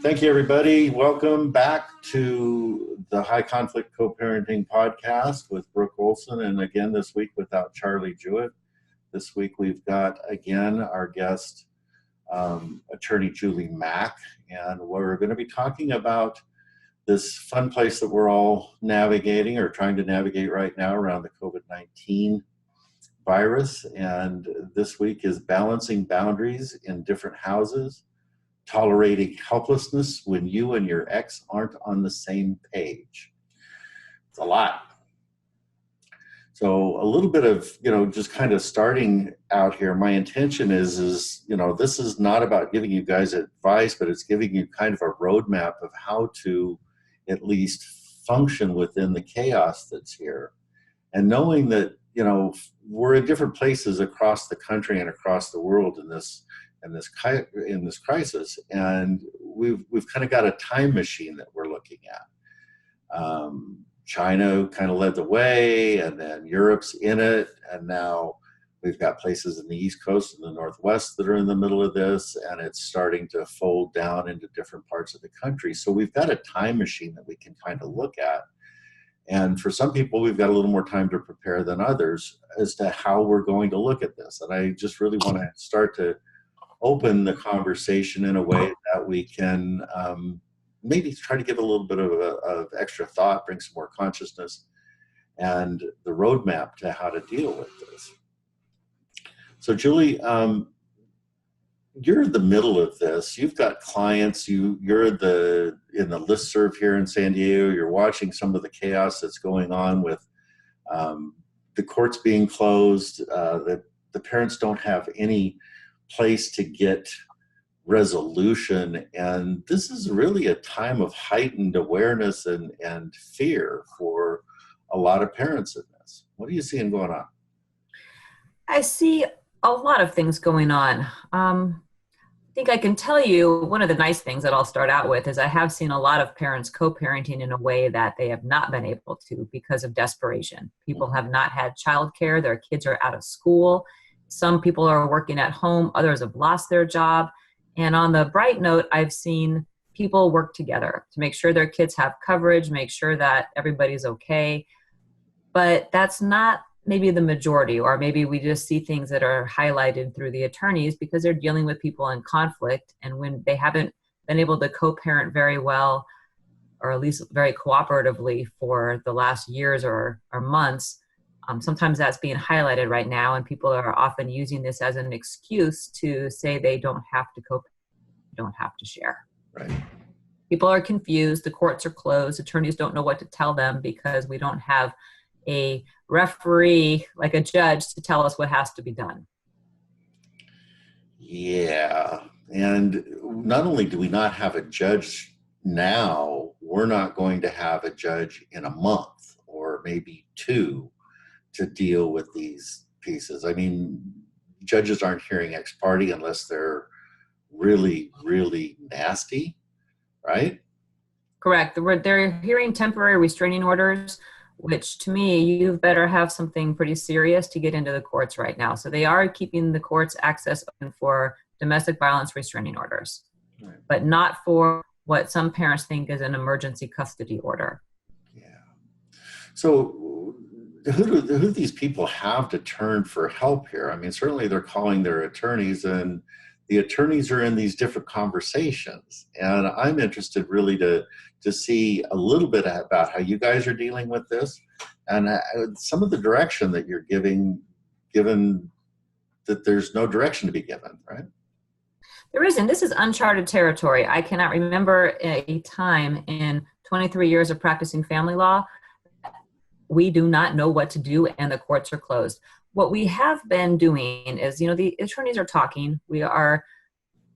Thank you, everybody. Welcome back to the High Conflict Co-Parenting Podcast with Brook Olson. And again, this week without Charlie Jewett. This week we've got, again, our guest, Attorney Julie Mack. And we're going to be talking about this fun place that we're all navigating or trying to navigate right now around the COVID-19 virus. And this week is balancing boundaries in different houses, tolerating helplessness when you and your ex aren't on the same page. It's a lot. So a little bit of, just kind of starting out here, my intention is, this is not about giving you guys advice, but it's giving you kind of a roadmap of how to at least function within the chaos that's here. And knowing that, we're in different places across the country and across the world in this crisis, and we've kind of got a time machine that we're looking at. China kind of led the way, and then Europe's in it, and now we've got places in the East Coast and the Northwest that are in the middle of this, and it's starting to fold down into different parts of the country. So we've got a time machine that we can kind of look at. And for some people, we've got a little more time to prepare than others as to how we're going to look at this. And I just really want to start to open the conversation in a way that we can maybe try to give a little bit of extra thought, bring some more consciousness, and the roadmap to how to deal with this. So Julie, you're in the middle of this. You've got clients. You're in the listserv here in San Diego. You're watching some of the chaos that's going on with the courts being closed. The parents don't have any place to get resolution, and this is really a time of heightened awareness and fear for a lot of parents in this. What are you seeing going on? I see a lot of things going on. I think I can tell you one of the nice things that I'll start out with is I have seen a lot of parents co-parenting in a way that they have not been able to because of desperation. People have not had childcare, their kids are out of school. Some people are working at home, others have lost their job. And on the bright note, I've seen people work together to make sure their kids have coverage, make sure that everybody's okay. But that's not maybe the majority, or maybe we just see things that are highlighted through the attorneys because they're dealing with people in conflict. And when they haven't been able to co-parent very well, or at least very cooperatively for the last years or months, sometimes that's being highlighted right now, and people are often using this as an excuse to say they don't have to don't have to share. Right. People are confused. The courts are closed. Attorneys don't know what to tell them because we don't have a referee, like a judge, to tell us what has to be done. Yeah. And not only do we not have a judge now, we're not going to have a judge in a month or maybe two to deal with these pieces. I mean, judges aren't hearing ex parte unless they're really, really nasty, right? Correct. They're hearing temporary restraining orders, which to me, you better have something pretty serious to get into the courts right now. So they are keeping the courts access open for domestic violence restraining orders, right, but not for what some parents think is an emergency custody order. Yeah. So who do these people have to turn for help here? I mean, certainly they're calling their attorneys, and the attorneys are in these different conversations. And I'm interested really to see a little bit about how you guys are dealing with this and some of the direction that you're giving, given that there's no direction to be given, right? There isn't. This is uncharted territory. I cannot remember a time in 23 years of practicing family law we do not know what to do and the courts are closed. What we have been doing is, the attorneys are talking. We are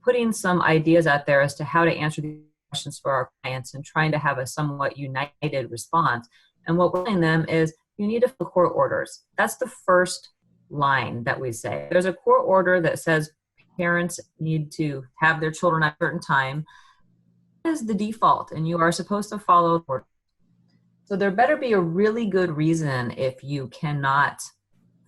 putting some ideas out there as to how to answer these questions for our clients and trying to have a somewhat united response. And what we're telling them is you need to follow court orders. That's the first line that we say. There's a court order that says parents need to have their children at a certain time. That is the default, and you are supposed to follow the order. So there better be a really good reason if you cannot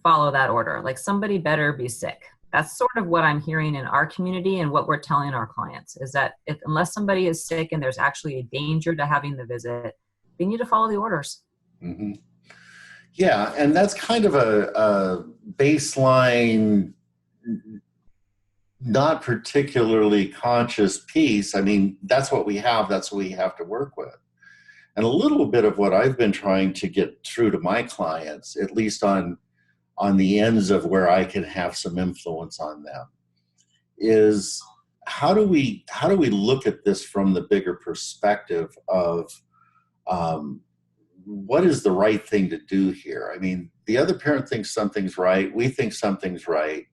follow that order. Like somebody better be sick. That's sort of what I'm hearing in our community and what we're telling our clients is that unless somebody is sick and there's actually a danger to having the visit, they need to follow the orders. Mm-hmm. Yeah, and that's kind of a baseline, not particularly conscious piece. I mean, that's what we have. That's what we have to work with. And a little bit of what I've been trying to get through to my clients, at least on the ends of where I can have some influence on them, is how do we look at this from the bigger perspective of what is the right thing to do here? I mean, the other parent thinks something's right. We think something's right.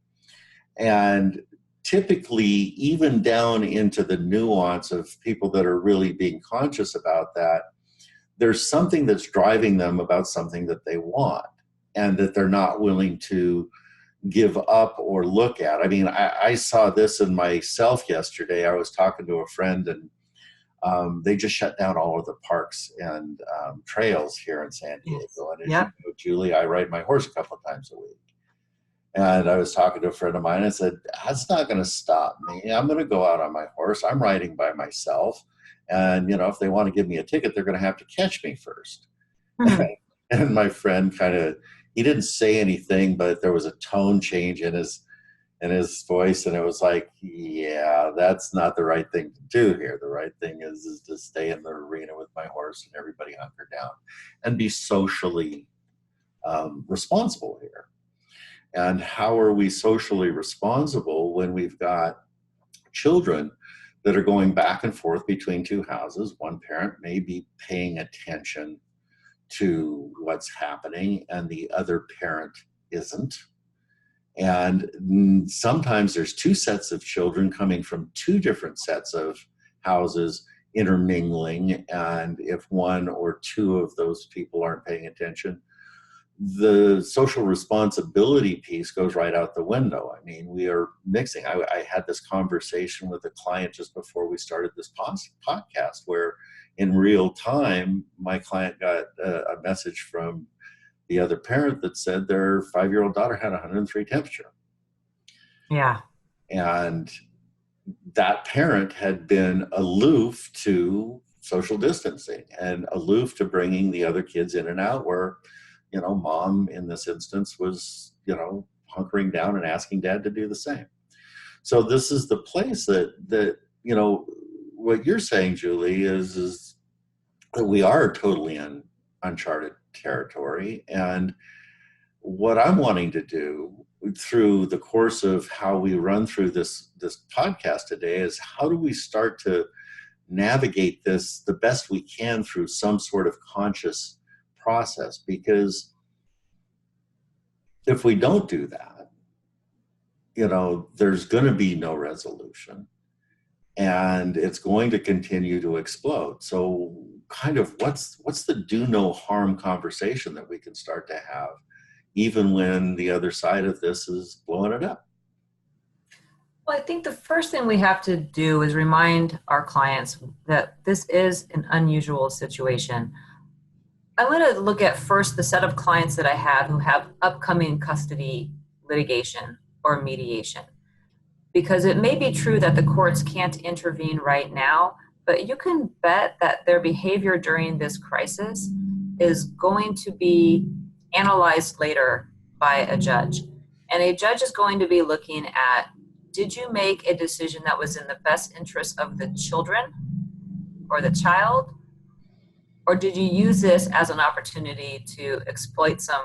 And typically, even down into the nuance of people that are really being conscious about that, there's something that's driving them about something that they want and that they're not willing to give up or look at. I mean, I saw this in myself yesterday. I was talking to a friend, and they just shut down all of the parks and trails here in San Diego. And as you know, Julie, I ride my horse a couple of times a week. And I was talking to a friend of mine and I said, that's not going to stop me. I'm going to go out on my horse. I'm riding by myself. And, if they want to give me a ticket, they're going to have to catch me first. Mm-hmm. And my friend he didn't say anything, but there was a tone change in his voice. And it was like, yeah, that's not the right thing to do here. The right thing is to stay in the arena with my horse and everybody hunker down and be socially responsible here. And how are we socially responsible when we've got children that are going back and forth between two houses? One parent may be paying attention to what's happening and the other parent isn't. And sometimes there's two sets of children coming from two different sets of houses intermingling. And if one or two of those people aren't paying attention, the social responsibility piece goes right out the window. I mean, we are mixing. I had this conversation with a client just before we started this podcast where in real time, my client got a message from the other parent that said their 5-year-old daughter had 103 temperature. Yeah. And that parent had been aloof to social distancing and aloof to bringing the other kids in and out where, mom in this instance was, hunkering down and asking dad to do the same. So this is the place that what you're saying, Julie, is that we are totally in uncharted territory. And what I'm wanting to do through the course of how we run through this podcast today is how do we start to navigate this the best we can through some sort of conscious process? Because if we don't do that, there's going to be no resolution and it's going to continue to explode. So kind of what's the do no harm conversation that we can start to have even when the other side of this is blowing it up? Well, I think the first thing we have to do is remind our clients that this is an unusual situation. I'm going to look at first the set of clients that I have who have upcoming custody litigation or mediation, because it may be true that the courts can't intervene right now, but you can bet that their behavior during this crisis is going to be analyzed later by a judge. And a judge is going to be looking at, did you make a decision that was in the best interest of the children or the child? Or did you use this as an opportunity to exploit some,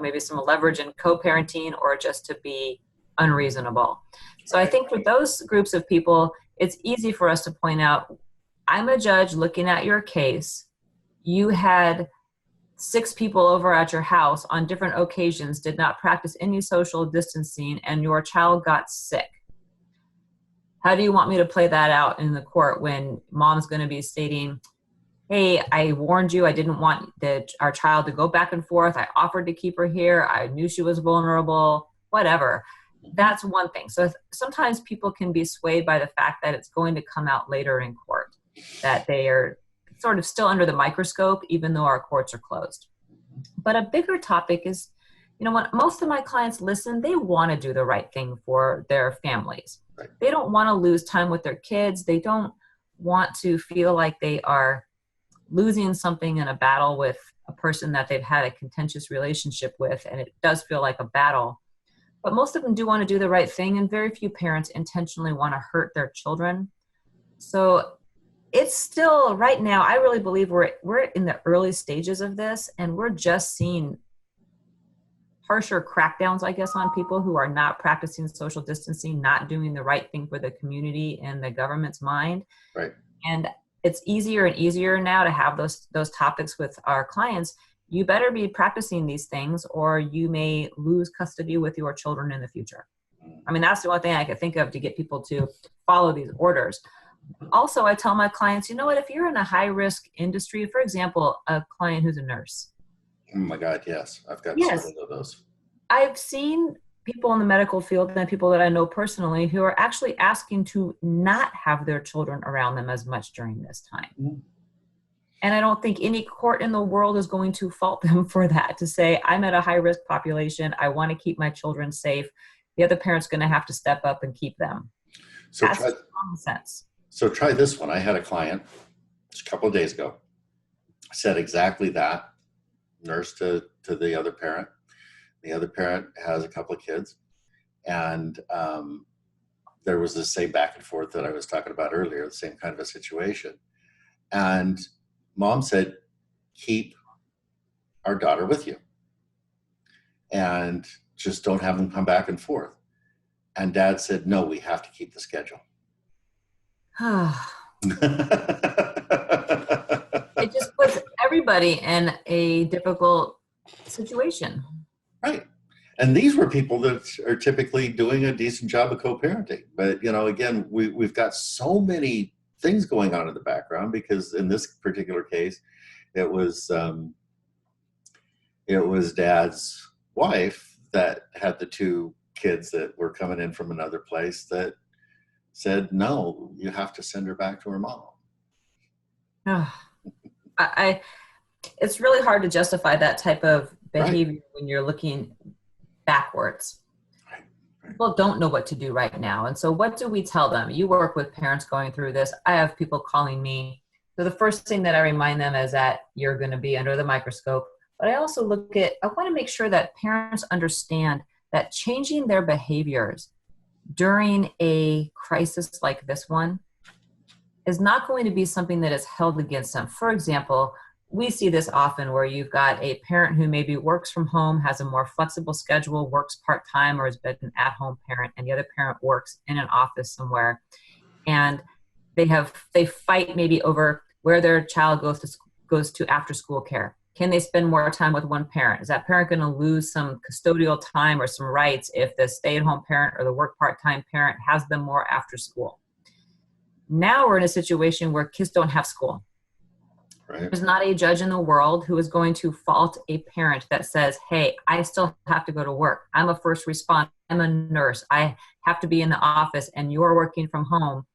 maybe some leverage in co-parenting or just to be unreasonable? So I think for those groups of people, it's easy for us to point out, I'm a judge looking at your case. You had 6 people over at your house on different occasions, did not practice any social distancing, and your child got sick. How do you want me to play that out in the court when mom's going to be stating, hey, I warned you, I didn't want our child to go back and forth. I offered to keep her here. I knew she was vulnerable, whatever. That's one thing. So sometimes people can be swayed by the fact that it's going to come out later in court, that they are sort of still under the microscope, even though our courts are closed. But a bigger topic is When most of my clients listen, they want to do the right thing for their families. Right. They don't want to lose time with their kids. They don't want to feel like they are losing something in a battle with a person that they've had a contentious relationship with, and it does feel like a battle. But most of them do want to do the right thing, and very few parents intentionally want to hurt their children. So it's still, right now, I really believe we're in the early stages of this, and we're just seeing harsher crackdowns, I guess, on people who are not practicing social distancing, not doing the right thing for the community in the government's mind. Right. And it's easier and easier now to have those topics with our clients. You better be practicing these things or you may lose custody with your children in the future. I mean, that's the one thing I could think of to get people to follow these orders. Also, I tell my clients, you know what, if you're in a high-risk industry, for example, a client who's a nurse. Oh my God, yes. I've got several of those. I've seen people in the medical field and people that I know personally who are actually asking to not have their children around them as much during this time. Mm-hmm. And I don't think any court in the world is going to fault them for that, to say, I'm at a high-risk population. I want to keep my children safe. The other parent's going to have to step up and keep them. So that's common sense. So try this one. I had a client just a couple of days ago, said exactly that, nurse to the other parent. The other parent has a couple of kids. And there was this same back and forth that I was talking about earlier, the same kind of a situation. And mom said, keep our daughter with you and just don't have them come back and forth. And dad said, no, we have to keep the schedule. It just puts everybody in a difficult situation. Right. And these were people that are typically doing a decent job of co-parenting. But, again, we've got so many things going on in the background because in this particular case, it was dad's wife that had the two kids that were coming in from another place that said, no, you have to send her back to her mom. It's really hard to justify that type of behavior when you're looking backwards. People don't know what to do right now. And so what do we tell them? You work with parents going through this. I have people calling me. So the first thing that I remind them is that you're going to be under the microscope. But I also I want to make sure that parents understand that changing their behaviors during a crisis like this one is not going to be something that is held against them. For example, we see this often where you've got a parent who maybe works from home, has a more flexible schedule, works part-time, or has been an at-home parent, and the other parent works in an office somewhere. And they fight maybe over where their child goes to after-school care. Can they spend more time with one parent? Is that parent going to lose some custodial time or some rights if the stay-at-home parent or the work part-time parent has them more after school? Now we're in a situation where kids don't have school. Right. There's not a judge in the world who is going to fault a parent that says, hey, I still have to go to work. I'm a first responder. I'm a nurse. I have to be in the office and you're working from home.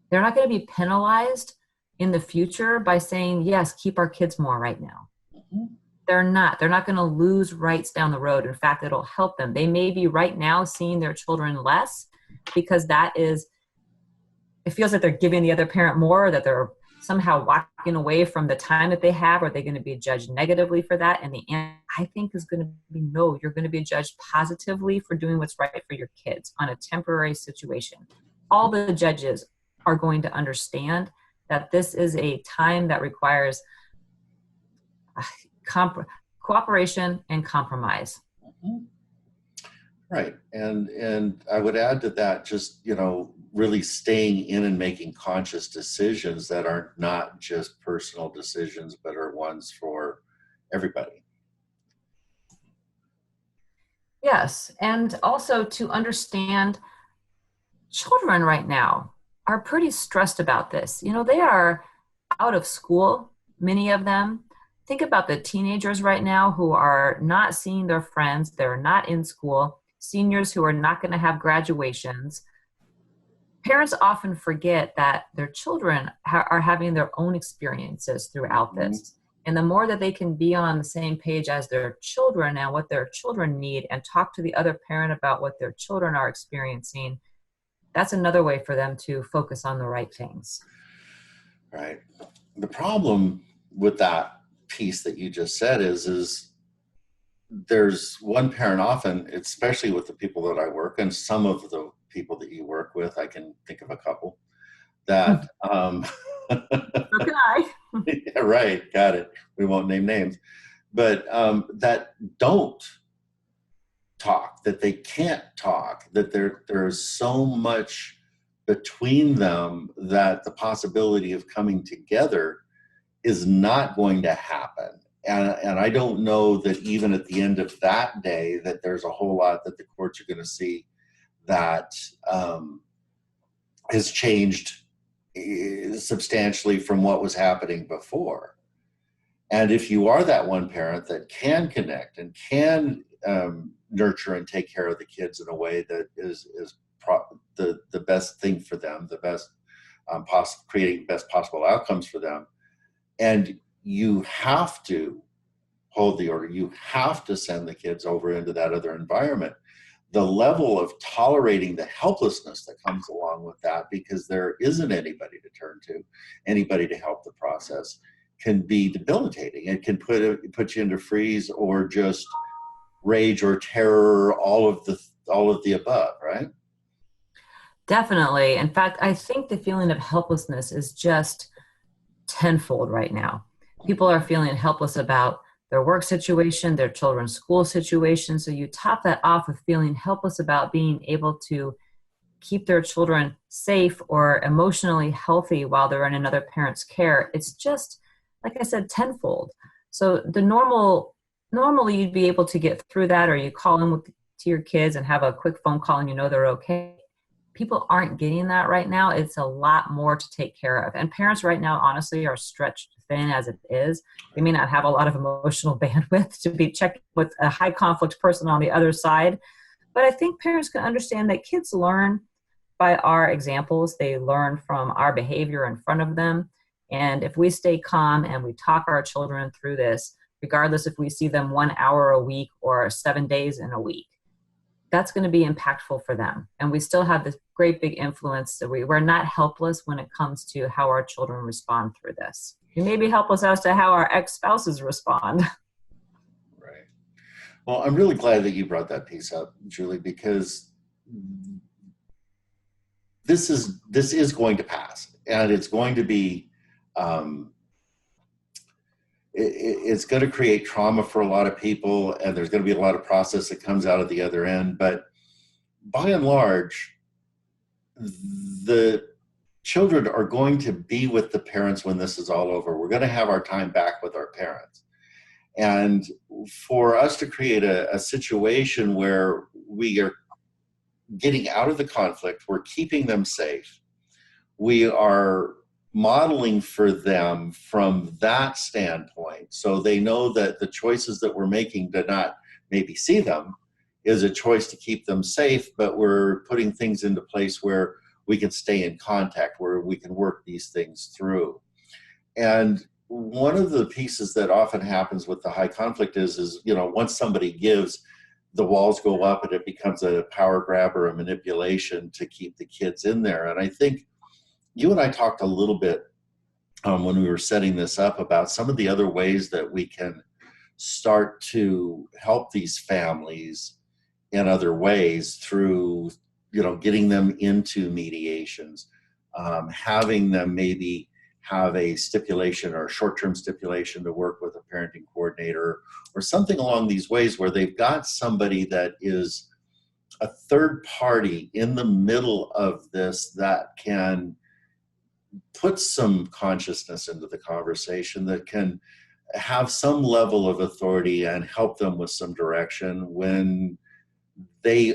They're not going to be penalized in the future by saying, yes, keep our kids more right now. Mm-hmm. They're not going to lose rights down the road. In fact, it'll help them. They may be right now seeing their children less because it feels like they're giving the other parent more, or that they're somehow walking away from the time that they have. Are they going to be judged negatively for that? And the answer, I think, is going to be no. You're going to be judged positively for doing what's right for your kids on a temporary situation. All the judges are going to understand that this is a time that requires cooperation and compromise. Mm-hmm. Right. And I would add to that, just, really staying in and making conscious decisions that are not just personal decisions, but are ones for everybody. Yes. And also to understand children right now are pretty stressed about this. They are out of school, many of them. Think about the teenagers right now who are not seeing their friends. They're not in school. Seniors who are not going to have graduations. Parents often forget that their children are having their own experiences throughout this. And the more that they can be on the same page as their children and what their children need and talk to the other parent about what their children are experiencing, that's another way for them to focus on the right things. Right. The problem with that piece that you just said is there's one parent often, especially with the people that I work and some of the people that you work with, I can think of a couple that So can I. yeah, right, got it. We won't name names, but that don't talk, that they can't talk, that there's so much between them that the possibility of coming together is not going to happen. And I don't know that even at the end of that day that there's a whole lot that the courts are going to see that has changed substantially from what was happening before. And if you are that one parent that can connect and can nurture and take care of the kids in a way that is the best thing for them, the best creating best possible outcomes for them, and you have to hold the order, you have to send the kids over into that other environment. The level of tolerating the helplessness that comes along with that, because there isn't anybody to turn to, anybody to help the process, can be debilitating. It can put you into freeze or just rage or terror, all of the above, right? Definitely. In fact, I think the feeling of helplessness is just tenfold right now. People are feeling helpless about their work situation, their children's school situation. So you top that off with feeling helpless about being able to keep their children safe or emotionally healthy while they're in another parent's care. It's just, like I said, tenfold. So normally you'd be able to get through that, or you call in to your kids and have a quick phone call and you know they're okay. People aren't getting that right now. It's a lot more to take care of. And parents right now, honestly, are stretched thin as it is. They may not have a lot of emotional bandwidth to be checking with a high conflict person on the other side. But I think parents can understand that kids learn by our examples. They learn from our behavior in front of them. And if we stay calm and we talk our children through this, regardless if we see them 1 hour a week or 7 days in a week, that's going to be impactful for them. And we still have this great big influence that we're not helpless when it comes to how our children respond through this. We may be helpless as to how our ex-spouses respond. Right. Well, I'm really glad that you brought that piece up, Julie, because this is going to pass, and it's going to be it's going to create trauma for a lot of people, and there's going to be a lot of process that comes out of the other end. But by and large, the children are going to be with the parents when this is all over. We're going to have our time back with our parents. And for us to create a situation where we are getting out of the conflict, we're keeping them safe, we are modeling for them from that standpoint, so they know that the choices that we're making to not maybe see them is a choice to keep them safe, but we're putting things into place where we can stay in contact, where we can work these things through. And one of the pieces that often happens with the high conflict is once somebody gives, the walls go up and it becomes a power grab or a manipulation to keep the kids in there. And I think you and I talked a little bit when we were setting this up about some of the other ways that we can start to help these families in other ways through, getting them into mediations, having them maybe have a stipulation or a short-term stipulation to work with a parenting coordinator or something along these ways where they've got somebody that is a third party in the middle of this that can put some consciousness into the conversation, that can have some level of authority and help them with some direction when they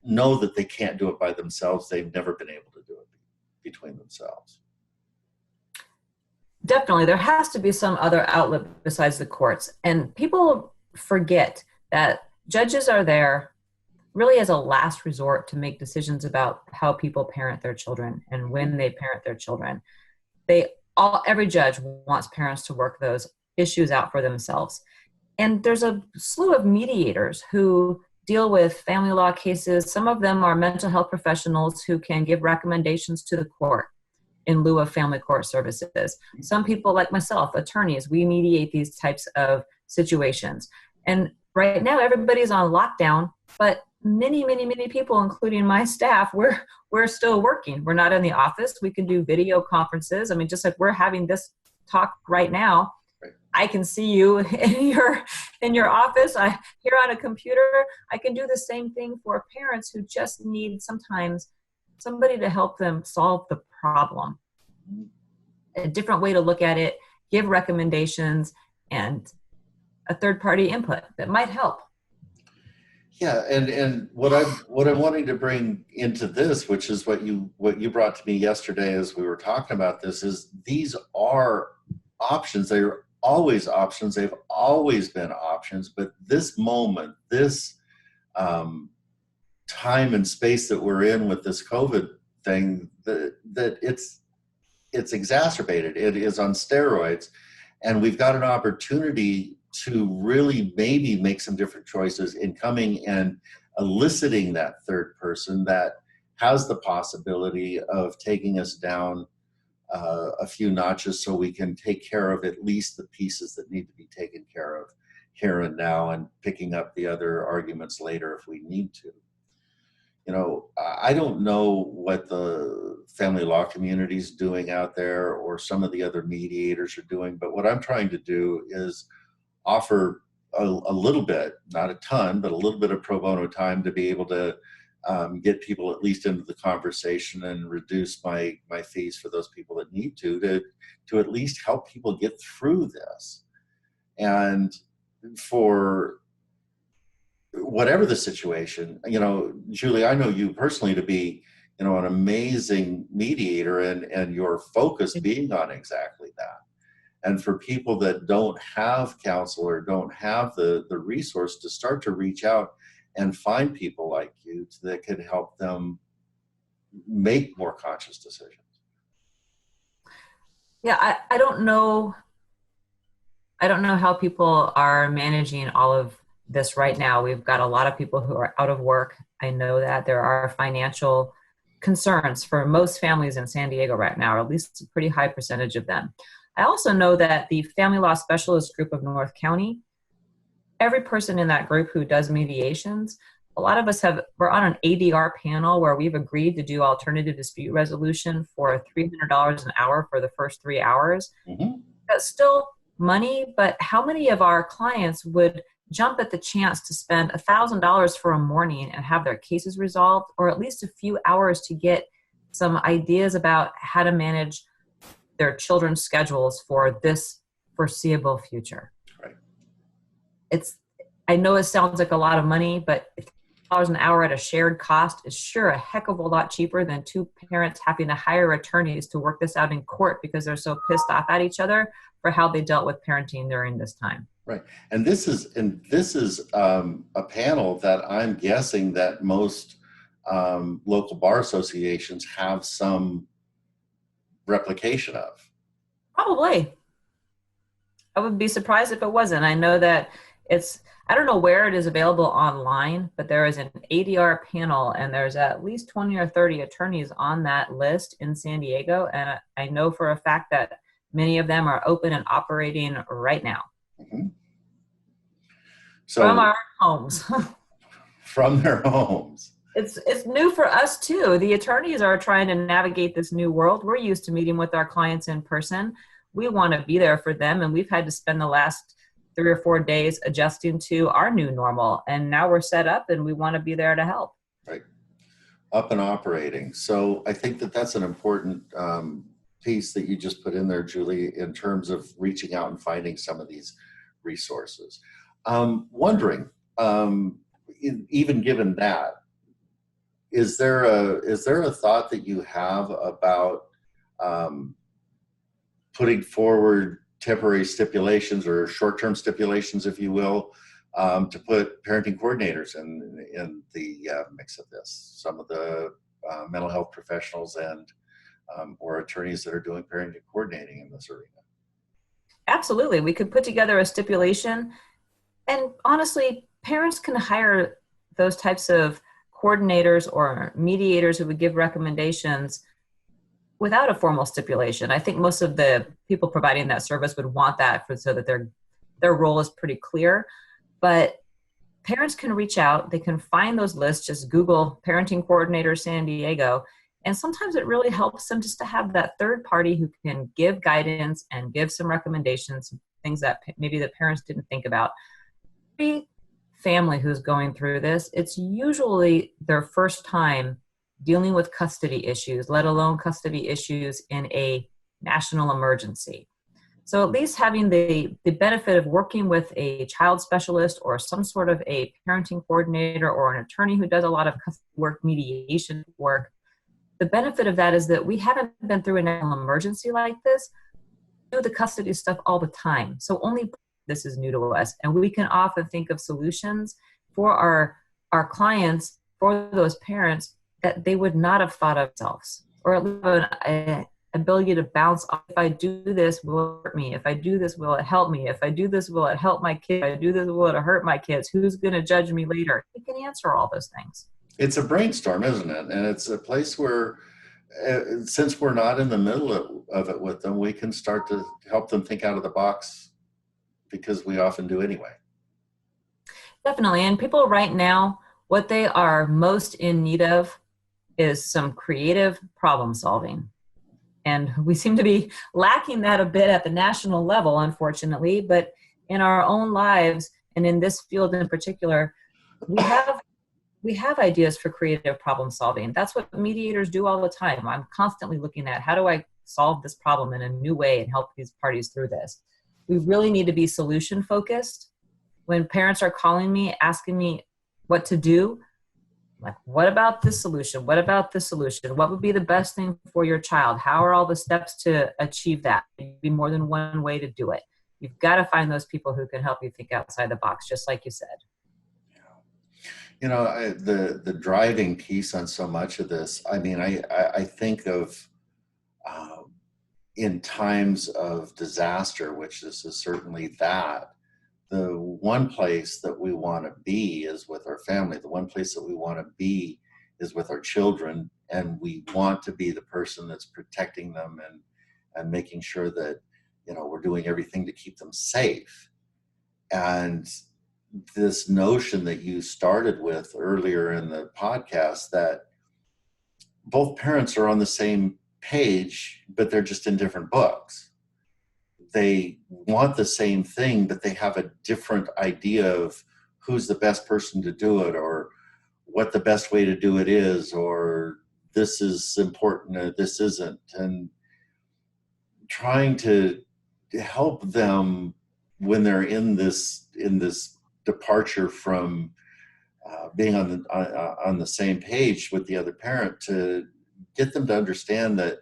know that they can't do it by themselves. They've never been able to do it between themselves. Definitely. There has to be some other outlet besides the courts. And people forget that judges are there really as a last resort to make decisions about how people parent their children and when they parent their children. Every judge wants parents to work those issues out for themselves. And there's a slew of mediators who deal with family law cases. Some of them are mental health professionals who can give recommendations to the court in lieu of family court services. Some people like myself, attorneys, we mediate these types of situations. And right now everybody's on lockdown, but many, many, many people, including my staff, we're still working. We're not in the office. We can do video conferences. I mean, just like we're having this talk right now, I can see you in your office. Here on a computer. I can do the same thing for parents who just need sometimes somebody to help them solve the problem. A different way to look at it, give recommendations, and a third-party input that might help. Yeah, and what I'm wanting to bring into this, which is what you brought to me yesterday as we were talking about this, is these are options. They are always options. They've always been options, but this moment, this time and space that we're in with this COVID thing, that it's exacerbated. It is on steroids, and we've got an opportunity to really maybe make some different choices in coming and eliciting that third person that has the possibility of taking us down a few notches so we can take care of at least the pieces that need to be taken care of here and now, and picking up the other arguments later if we need to. You know, I don't know what the family law community is doing out there or some of the other mediators are doing, but what I'm trying to do is offer a little bit, not a ton, but a little bit of pro bono time to be able to get people at least into the conversation and reduce my fees for those people that need to at least help people get through this. And for whatever the situation, you know, Julie, I know you personally to be, you know, an amazing mediator, and your focus being on exactly that. And for people that don't have counsel or don't have the resource to start to reach out and find people like you that can help them make more conscious decisions. Yeah, I don't know how people are managing all of this right now. We've got a lot of people who are out of work. I know that there are financial concerns for most families in San Diego right now, or at least a pretty high percentage of them. I also know that the Family Law Specialist Group of North County, every person in that group who does mediations, a lot of us we're on an ADR panel where we've agreed to do alternative dispute resolution for $300 an hour for the first 3 hours. Mm-hmm. That's still money, but how many of our clients would jump at the chance to spend $1,000 for a morning and have their cases resolved, or at least a few hours to get some ideas about how to manage their children's schedules for this foreseeable future? Right. I know it sounds like a lot of money, but $1,000 an hour at a shared cost is sure a heck of a lot cheaper than two parents having to hire attorneys to work this out in court because they're so pissed off at each other for how they dealt with parenting during this time. Right. And this is a panel that I'm guessing that most local bar associations have some replication of. Probably. I would be surprised if it wasn't. I know that I don't know where it is available online, but there is an ADR panel, and there's at least 20 or 30 attorneys on that list in San Diego. And I know for a fact that many of them are open and operating right now. Mm-hmm. So, from our homes. From their homes. It's new for us too. The attorneys are trying to navigate this new world. We're used to meeting with our clients in person. We want to be there for them, and we've had to spend the last 3 or 4 days adjusting to our new normal. And now we're set up, and we want to be there to help. Right. Up and operating. So I think that's an important piece that you just put in there, Julie, in terms of reaching out and finding some of these resources. Wondering, even given that, is there a thought that you have about putting forward temporary stipulations or short-term stipulations, if you will, to put parenting coordinators in the mix of this? Some of the mental health professionals and or attorneys that are doing parenting coordinating in this arena. Absolutely. We could put together a stipulation. And honestly, parents can hire those types of coordinators or mediators who would give recommendations without a formal stipulation. I think most of the people providing that service would want that so that their role is pretty clear. But parents can reach out. They can find those lists. Just Google parenting coordinator San Diego. And sometimes it really helps them just to have that third party who can give guidance and give some recommendations, things that maybe the parents didn't think about. Every family who's going through this, it's usually their first time dealing with custody issues, let alone custody issues in a national emergency. So at least having the benefit of working with a child specialist or some sort of a parenting coordinator or an attorney who does a lot of custody work, mediation work, the benefit of that is that we haven't been through a national emergency like this. We do the custody stuff all the time. So only this is new to us. And we can often think of solutions for our clients, for those parents, that they would not have thought of themselves, or at least an ability to bounce off. If I do this, will it hurt me? If I do this, will it help me? If I do this, will it help my kids? If I do this, will it hurt my kids? Who's going to judge me later? You can answer all those things. It's a brainstorm, isn't it? And it's a place where, since we're not in the middle of it with them, we can start to help them think out of the box, because we often do anyway. Definitely. And people right now, what they are most in need of is some creative problem solving. And we seem to be lacking that a bit at the national level, unfortunately, but in our own lives and in this field in particular, we have ideas for creative problem solving. That's what mediators do all the time. I'm constantly looking at, how do I solve this problem in a new way and help these parties through this? We really need to be solution focused. When parents are calling me, asking me what to do, like, what about this solution? What about this solution? What would be the best thing for your child? How are all the steps to achieve that? There'd be more than one way to do it. You've got to find those people who can help you think outside the box, just like you said. You know, the driving piece on so much of this, I mean, I think of in times of disaster, which this is certainly that, the one place that we want to be is with our family. The one place that we want to be is with our children. And we want to be the person that's protecting them and making sure that, you know, we're doing everything to keep them safe. And this notion that you started with earlier in the podcast, that both parents are on the same page, but they're just in different books. They want the same thing, but they have a different idea of who's the best person to do it, or what the best way to do it is, or this is important or this isn't. And trying to help them when they're in this departure from being on the same page with the other parent, to get them to understand that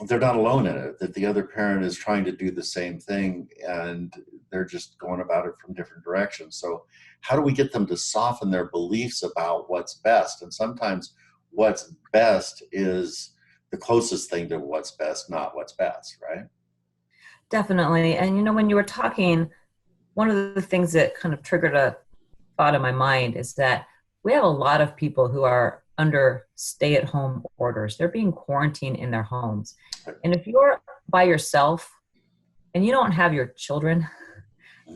they're not alone in it, that the other parent is trying to do the same thing and they're just going about it from different directions. So how do we get them to soften their beliefs about what's best? And sometimes what's best is the closest thing to what's best, not what's best, right? Definitely. And, you know, when you were talking, one of the things that kind of triggered a thought in my mind is that we have a lot of people who are under stay-at-home orders. They're being quarantined in their homes. And if you're by yourself and you don't have your children,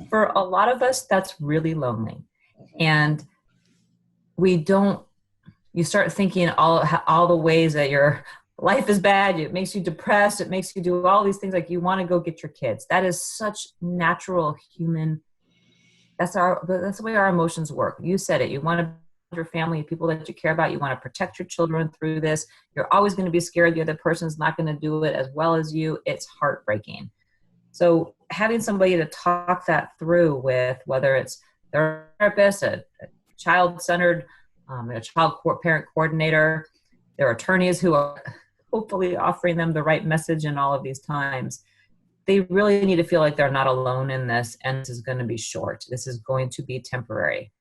for a lot of us, that's really lonely. And you start thinking all the ways that your life is bad. It makes you depressed. It makes you do all these things, like you want to go get your kids. That is such natural human. That's the way our emotions work. You said it. You want to your family, people that you care about. You want to protect your children through this. You're always going to be scared the other person's not going to do it as well as you. It's heartbreaking. So having somebody to talk that through with, whether it's their therapist, a child-centered, a parent coordinator, their attorneys who are hopefully offering them the right message in all of these times, they really need to feel like they're not alone in this, and this is going to be short. This is going to be temporary.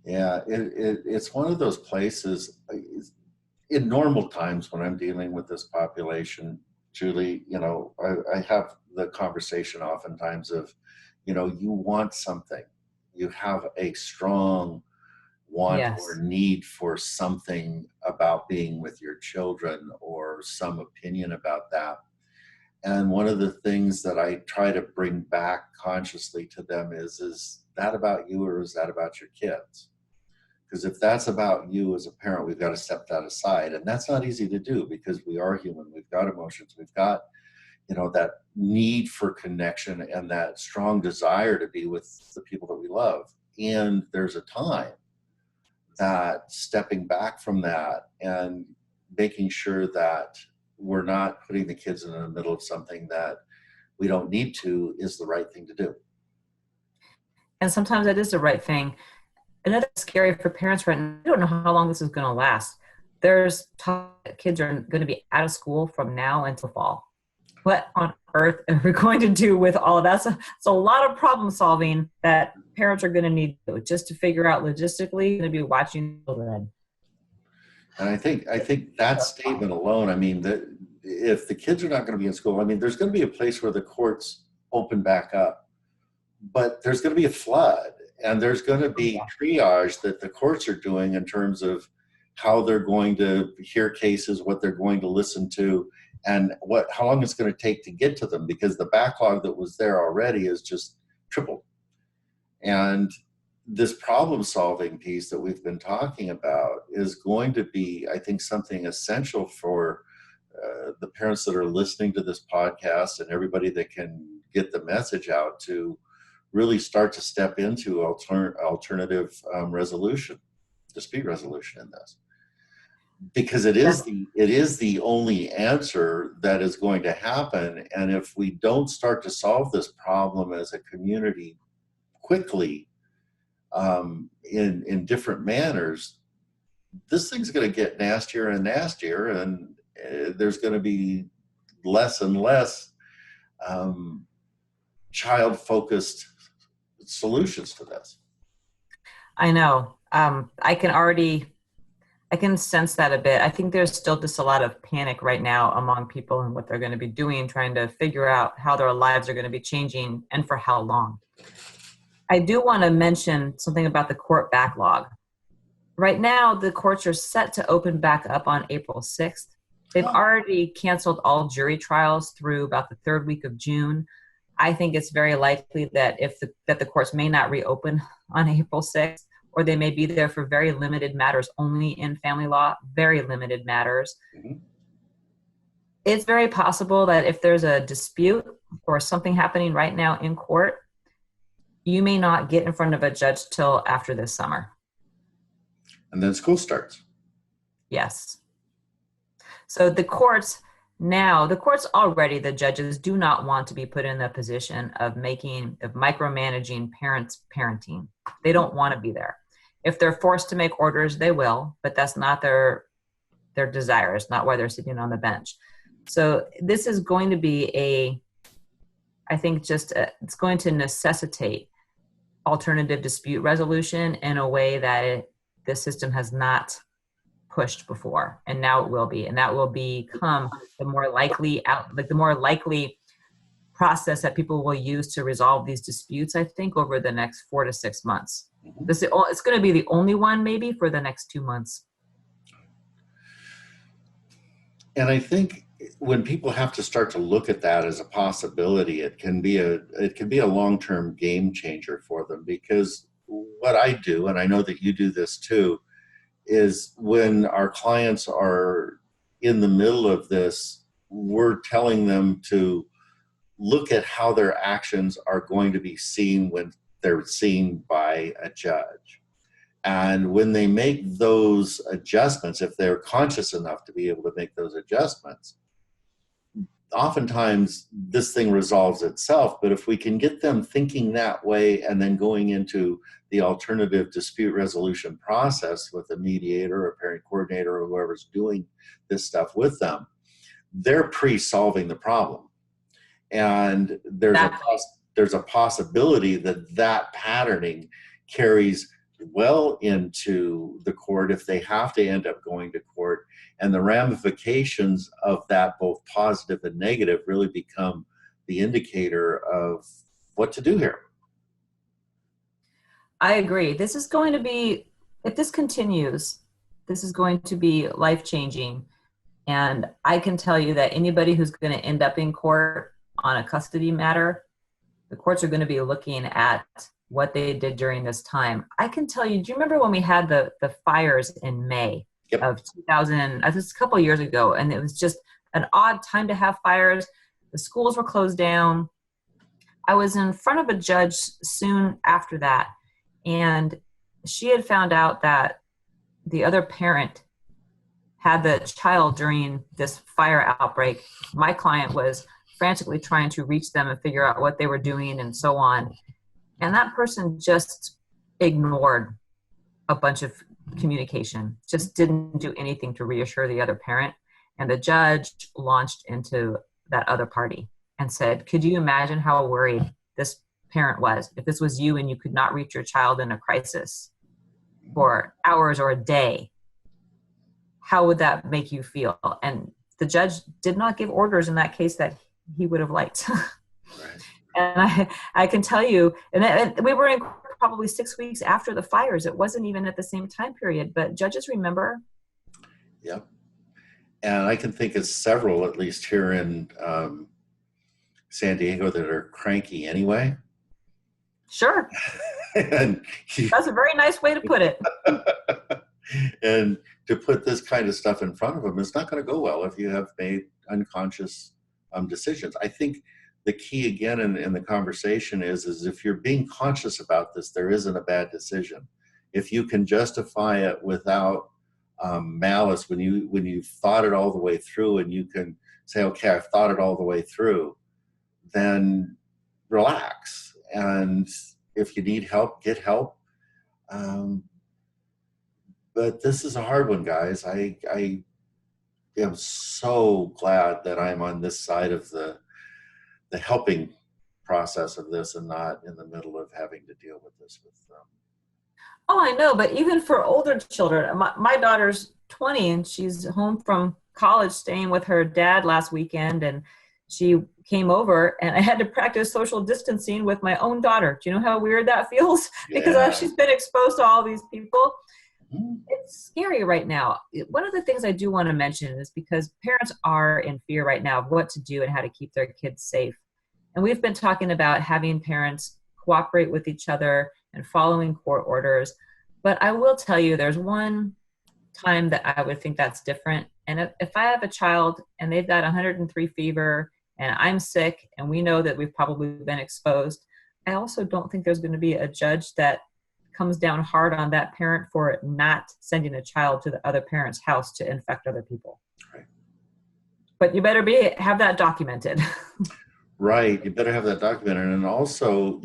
Yeah, it's one of those places in normal times when I'm dealing with this population. Julie, I have the conversation oftentimes of, you want something, you have a strong want or Yes. need for something about being with your children or some opinion about that. And one of the things that I try to bring back consciously to them is that about you or is that about your kids? Because if that's about you as a parent, we've got to step that aside. And that's not easy to do because we are human. We've got emotions. We've got, that need for connection and that strong desire to be with the people that we love. And there's a time that stepping back from that and making sure that we're not putting the kids in the middle of something that we don't need to is the right thing to do. And sometimes that is the right thing. And that's scary for parents right now. I don't know how long this is going to last. There's talk that kids are going to be out of school from now until fall. What on earth are we going to do with all of that? So it's a lot of problem solving that parents are going to need to just to figure out logistically, going to be watching children. And I think that statement alone, that if the kids are not going to be in school, there's going to be a place where the courts open back up, but there's going to be a flood and there's going to be triage that the courts are doing in terms of how they're going to hear cases, what they're going to listen to, and how long it's going to take to get to them, because the backlog that was there already is just tripled. And this problem solving piece that we've been talking about is going to be, I think, something essential for the parents that are listening to this podcast and everybody that can get the message out to really start to step into alternative dispute resolution in this. Because it is the only answer that is going to happen. And if we don't start to solve this problem as a community quickly, in different manners, this thing's going to get nastier and nastier, and there's going to be less and less child-focused solutions to this. I know. I can sense that a bit. I think there's still just a lot of panic right now among people and what they're going to be doing, trying to figure out how their lives are going to be changing and for how long. I do want to mention something about the court backlog. Right now, the courts are set to open back up on April 6th. They've already canceled all jury trials through about the third week of June. I think it's very likely that that the courts may not reopen on April 6th, or they may be there for very limited matters only in family law, very limited matters. Mm-hmm. It's very possible that if there's a dispute or something happening right now in court, you may not get in front of a judge till after this summer. And then school starts. Yes. So the courts already, the judges do not want to be put in the position of micromanaging parents' parenting. They don't want to be there. If they're forced to make orders, they will, but that's not their desire. It's not why they're sitting on the bench. So this is going to be it's going to necessitate alternative dispute resolution in a way that the system has not pushed before, and now it will be, and that will become the more likely process that people will use to resolve these disputes, I think, over the next 4 to 6 months. It's going to be the only one maybe for the next 2 months. And I think when people have to start to look at that as a possibility, it can be a long-term game changer for them, because what I do, and I know that you do this too, is when our clients are in the middle of this, we're telling them to look at how their actions are going to be seen when they're seen by a judge. And when they make those adjustments, if they're conscious enough to be able to make those adjustments, oftentimes this thing resolves itself. But if we can get them thinking that way and then going into the alternative dispute resolution process with a mediator, a parent coordinator, or whoever's doing this stuff with them, they're pre-solving the problem. And there's a possibility that patterning carries well into the court if they have to end up going to court. And the ramifications of that, both positive and negative, really become the indicator of what to do here. I agree. This is going to be, if this continues, this is going to be life-changing. And I can tell you that anybody who's going to end up in court on a custody matter, the courts are going to be looking at what they did during this time. I can tell you, do you remember when we had the fires in May of 2000? This was a couple of years ago, and it was just an odd time to have fires. The schools were closed down. I was in front of a judge soon after that, and she had found out that the other parent had the child during this fire outbreak. My client was frantically trying to reach them and figure out what they were doing and so on. And that person just ignored a bunch of communication, just didn't do anything to reassure the other parent. And the judge launched into that other party and said, could you imagine how worried this parent was if this was you and you could not reach your child in a crisis for hours or a day? How would that make you feel? And the judge did not give orders in that case that he would have liked. Right. And I can tell you, and we were in probably 6 weeks after the fires. It wasn't even at the same time period, but judges remember. Yep. And I can think of several, at least here in San Diego, that are cranky anyway. Sure. And that's a very nice way to put it. And to put this kind of stuff in front of them, it's not going to go well if you have made unconscious decisions. I think the key again in the conversation is if you're being conscious about this, there isn't a bad decision. If you can justify it without malice, when you've thought it all the way through, and you can say, okay, I've thought it all the way through, then relax. And if you need help, get help. But this is a hard one, guys. I am so glad that I'm on this side of the helping process of this and not in the middle of having to deal with this with them. Oh, I know. But even for older children, my daughter's 20 and she's home from college staying with her dad last weekend. And she came over and I had to practice social distancing with my own daughter. Do you know how weird that feels? Yeah. Because she's been exposed to all these people. It's scary right now. One of the things I do want to mention is because parents are in fear right now of what to do and how to keep their kids safe. And we've been talking about having parents cooperate with each other and following court orders. But I will tell you, there's one time that I would think that's different. And if I have a child and they've got 103 fever and I'm sick and we know that we've probably been exposed, I also don't think there's going to be a judge that comes down hard on that parent for not sending a child to the other parent's house to infect other people. Right. But you better have that documented. Right. You better have that documented. And also,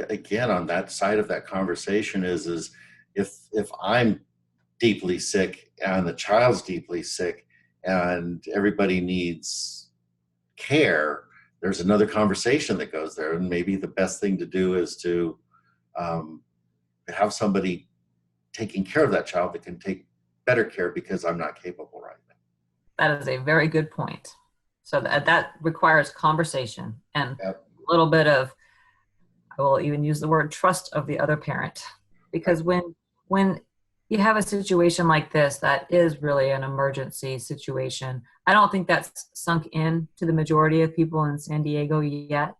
again, on that side of that conversation is if I'm deeply sick and the child's deeply sick and everybody needs care, there's another conversation that goes there. And maybe the best thing to do is to have somebody taking care of that child that can take better care because I'm not capable right now. That is a very good point. So that requires conversation and Yep. a little bit of, I will even use the word trust of the other parent. Because when you have a situation like this, that is really an emergency situation. I don't think that's sunk in to the majority of people in San Diego yet.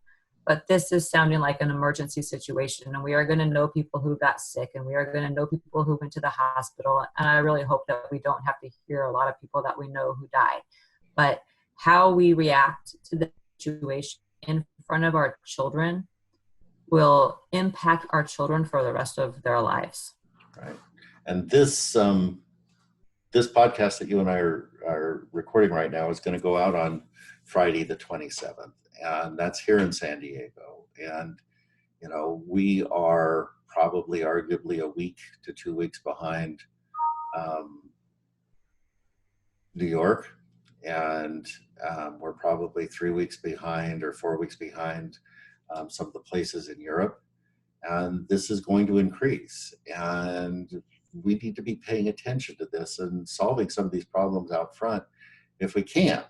But this is sounding like an emergency situation, and we are going to know people who got sick, and we are going to know people who went to the hospital. And I really hope that we don't have to hear a lot of people that we know who died. But how we react to the situation in front of our children will impact our children for the rest of their lives. Right. And this podcast that you and I are recording right now is going to go out on Friday the 27th. And that's here in San Diego. And, we are probably arguably a week to 2 weeks behind New York. And we're probably 3 weeks behind or 4 weeks behind some of the places in Europe. And this is going to increase. And we need to be paying attention to this and solving some of these problems out front if we can.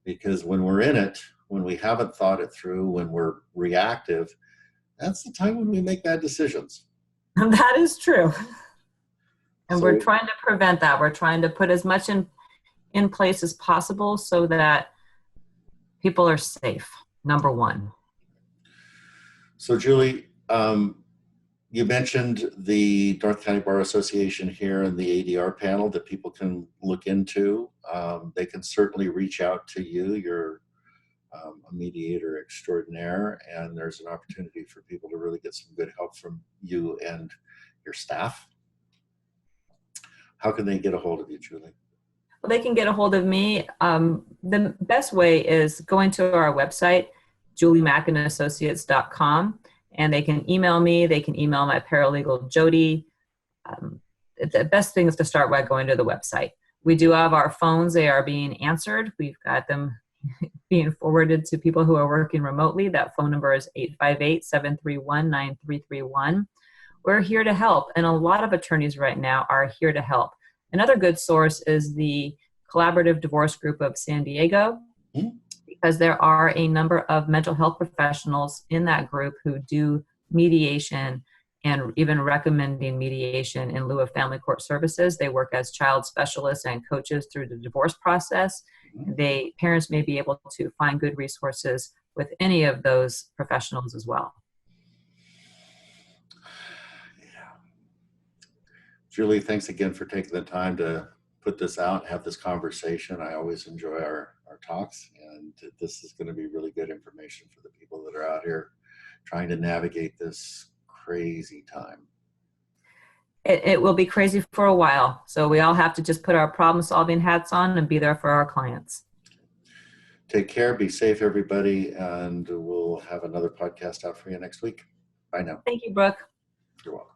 Because when we're in it, when we haven't thought it through, when we're reactive, that's the time when we make bad decisions. That is true. And So, we're trying to prevent that. We're trying to put as much in place as possible so that people are safe, number one. So Julie, you mentioned the North County Bar Association here and the ADR panel that people can look into. They can certainly reach out to you. You're a mediator extraordinaire, and there's an opportunity for people to really get some good help from you and your staff. How can they get a hold of you, Julie? Well, they can get a hold of me. The best way is going to our website, juliemackandassociates.com, and they can email me. They can email my paralegal, Jody. The best thing is to start by going to the website. We do have our phones. They are being answered. We've got them being forwarded to people who are working remotely. That phone number is 858-731-9331. We're here to help, and a lot of attorneys right now are here to help. Another good source is the Collaborative Divorce Group of San Diego, because there are a number of mental health professionals in that group who do mediation and even recommending mediation in lieu of family court services. They work as child specialists and coaches through the divorce process. Parents may be able to find good resources with any of those professionals as well. Julie, thanks again for taking the time to put this out and have this conversation. I always enjoy our talks, and this is going to be really good information for the people that are out here trying to navigate this crazy time. It will be crazy for a while, so we all have to just put our problem-solving hats on and be there for our clients. Take care, be safe, everybody, and we'll have another podcast out for you next week. Bye now. Thank you, Brooke. You're welcome.